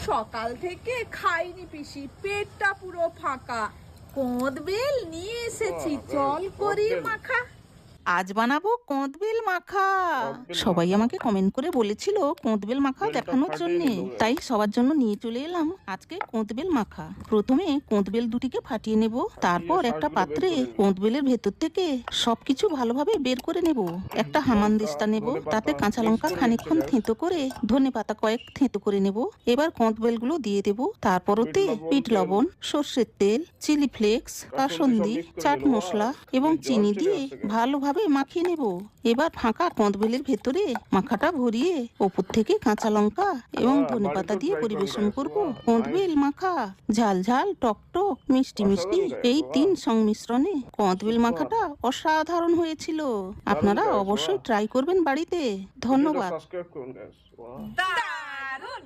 সকাল থেকে খাইনি পিসি, পেটটা পুরো ফাঁকা। কোঁদবেল নিয়ে এসেছি, চল করি মাখা। আজ বানাবো কোঁদবেল মাখা। সবাই আমাকে কমেন্ট করে বলেছিল কোঁদবেল মাখা দেখানোর জন্য, তাই সবার জন্য নিয়ে চলে এলাম আজকে কোঁদবেল মাখা। প্রথমে কোঁদবেল দুটিকে ফাটিয়ে নেব, তারপর একটা পাত্রে কোঁদবেলের ভেতর থেকে সবকিছু ভালোভাবে বের করে নেব। একটা হামানদিস্তা নেব, তাতে কাঁচা লঙ্কা খানিকক্ষণ থেঁতো করে ধনে পাতা কয়েক থেঁতো করে নেব। এবার কোঁদবেলগুলো দিয়ে দেব, তারপর ওতে বিট লবণ, সর্ষের তেল, চিলি ফ্লেক্স, কাসুন্দি, চাট মশলা এবং চিনি দিয়ে ভালোভাবে মাখিয়ে নেব। এবার ফাঁকা কোঁদবেলের ভেতরে মাখাটা ভরিয়ে ওপর থেকে কাঁচা লঙ্কা এবং ধনেপাতা দিয়ে পরিবেশন করব কোঁদবেল মাখা। ঝাল ঝাল, টক টক, মিষ্টি মিষ্টি, এই তিন সংমিশ্রণে কোঁদবেল মাখাটা অসাধারণ হয়েছিল। আপনারা অবশ্যই ট্রাই করবেন বাড়িতে। ধন্যবাদ। সাবস্ক্রাইব করুন গাইস। দারুণ।